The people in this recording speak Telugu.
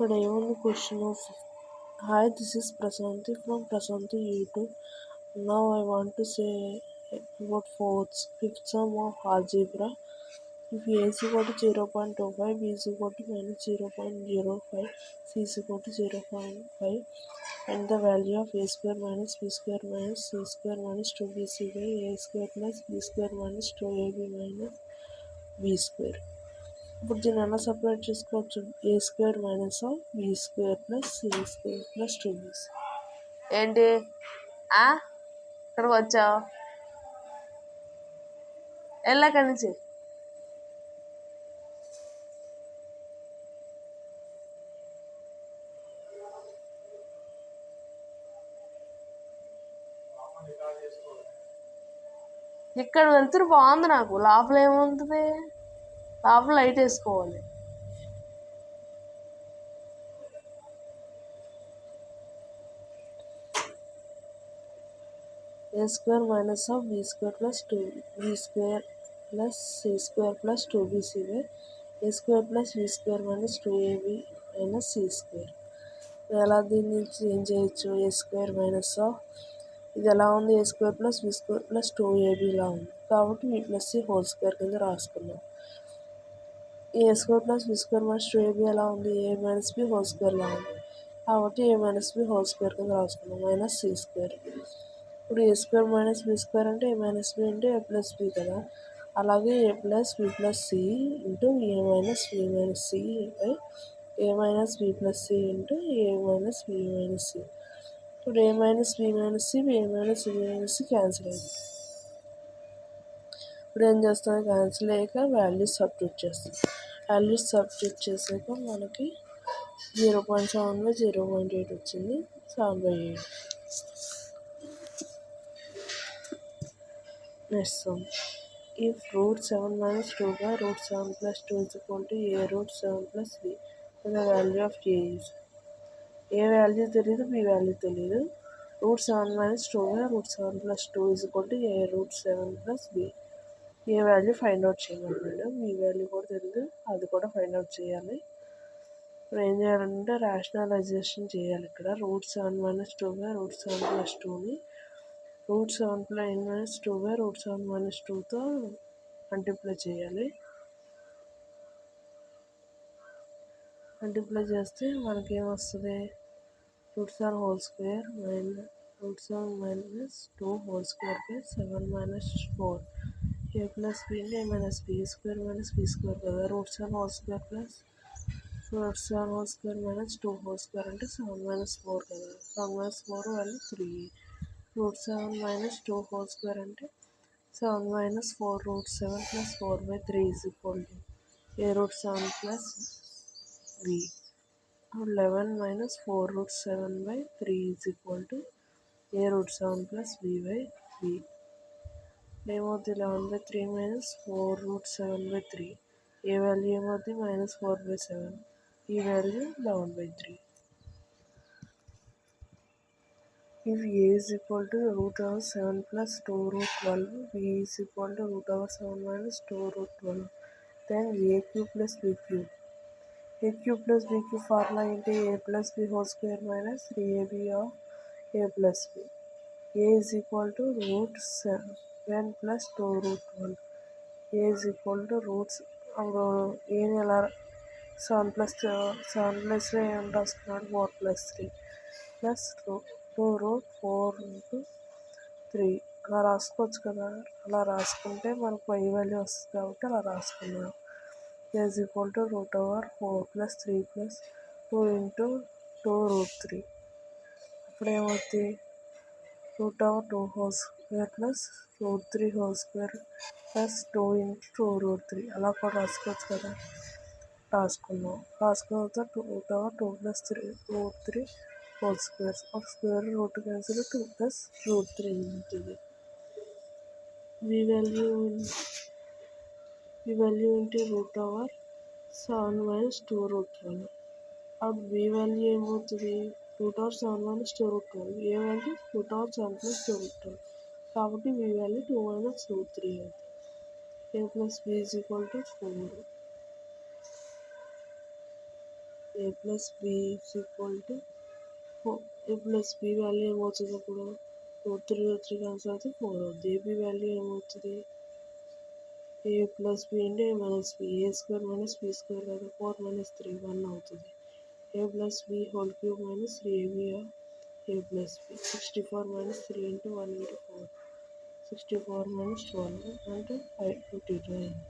ఇక్కడ ఏముంది question of hi this is Prashanti from Prashanti YouTube. Now I want to say about fifth sum of algebra. If a is equal to 0.25, b is equal to minus 0.05, c is equal to 0.5, and the value of a square minus b square minus c square minus 2bc by a square plus b square minus 2ab minus b square. ఇప్పుడు దీన్ని ఎలా సపరేట్ చేసుకోవచ్చు? A square minus of B square plus C square plus 2bc. ఏంటి ఇక్కడికి వచ్చావు? వెళ్ళక్కడి నుంచి. ఇక్కడ వెళ్తురు బాగుంది. నాకు లోపల ఏముంటుంది? లోపల లైట్ వేసుకోవాలి. A square minus of B square plus 2b square plus C square plus 2bc by A square plus B square minus 2ab minus C square. ఎలా దీన్ని చేంజ్ చేయొచ్చు? ఏ స్క్వేర్ మైనస్ ఆఫ్ ఇది ఎలా ఉంది? A square plus B square plus 2ab లా ఉంది కాబట్టి B plus C whole square కింద రాసుకున్నాం. A square plus B square minus 2ab ఎలా ఉంది? A minus B whole square లా ఉంది కాబట్టి A minus B whole square కింద రాసుకున్నాం మైనస్ సి స్క్వేర్. ఇప్పుడు A square minus B square అంటే A minus B into A plus B కదా. అలాగే A plus B plus C into A minus B minus C by A minus B plus C into A minus B minus C. ఇప్పుడు A minus B minus C A minus B minus C cancel అయింది. ఇప్పుడు ఏం చేస్తాం? క్యాన్సిల్ అయ్యాక వాల్యూస్ సబ్స్టిట్యూట్ చేస్తాం. వాల్యూస్ సబ్స్టిట్యూట్ చేసాక మనకి 0.7/0.8 వచ్చింది. 7/8. Next sum. If root 7 minus 2 by root 7 plus 2 is equal to a root 7 plus b, then the value of a is. A value తెలియదు, b value తెలియదు. root 7 minus 2 by root 7 plus 2 is equal to a root 7 plus b. A value find out చేయమన్నాడు. బి వాల్యూ కూడా తెలియదు, అది కూడా ఫైండ్ అవుట్ చేయాలి. ఇప్పుడు ఏం చేయాలంటే రేషనలైజేషన్ చేయాలి. ఇక్కడ root 7 minus 2 by root 7 plus 2ని root 7 minus 2 by root 7 minus 2తో మల్టిప్లై చేయాలి. మల్టిప్లై చేస్తే మనకి ఏమొస్తుంది? root 7 whole square minus root 7 minus 2 whole square by 7 minus 4 a plus b into A minus B square minus B square కదా. root 7 whole square plus root 7 whole square minus 2 whole square అంటే 7 minus 4 కదా. 7 minus 4 value 3. root 7 minus 2 whole square అంటే 7 minus 4 root 7 plus 4/3 is equal to a root 7 plus b. 11 minus 4 root 7/3 is equal to a root 7 plus b/b. ఏమవుతుంది? 11/3 minus 4 root 7/3. ఏ వాల్యూ ఏమవుతుంది? minus 4/7. ఈ value 11/3. If a is equal to root over 7 plus 2 root 12, b is equal to root over 7 minus 2 root 12, then a cube plus b cube. A cube plus b cube formula into a plus b whole square minus 3ab of a plus b. A is equal to root 7 plus 2 root 12. A is equal to roots. A ఎలా 7 plus 3 ఏం రాసుకున్నాడు? 4 plus 3 plus 2 root 4 into 3 అలా రాసుకోవచ్చు కదా. అలా రాసుకుంటే మనకు y వాల్యూ వస్తుంది కాబట్టి అలా రాసుకున్నాం. a is equal to root over 4 plus 3 plus 2 into 2 root 3. అప్పుడు ఏమవుతుంది? root over 2 whole square plus root 3 whole square plus 2 into 2 root 3 అలా కూడా రాసుకోవచ్చు కదా. రాసుకున్నాం. రాసుకున్న తర్వాత root over 2 plus 3 root 3 whole square. ఒక square root cancel 2 plus root 3 ఉంటుంది. b value into root over 7 minus 2 root 12. అప్పుడు b వాల్యూ ఏమవుతుంది? root over 7 minus 2 root 12. ఏ value? root over 7 plus 2 root 12. కాబట్టి b వాల్యూ 2 minus root 3 అవుతుంది. a plus b is equal to 4. A plus b is equal to a plus b value ఏమవుతుంది ఇప్పుడు 3 క్యాన్సిల్ అయితే 4 అవుతుంది. ఏబి వాల్యూ ఏమవుతుంది ఏ ప్లస్ బి అంటే A minus B A square minus B square కదా 4 మైనస్ 3 1 అవుతుంది. A plus B whole cube minus 3ab A plus B 64 minus 3 into 1 into 4 64 minus 12 అంటే 52 అయింది.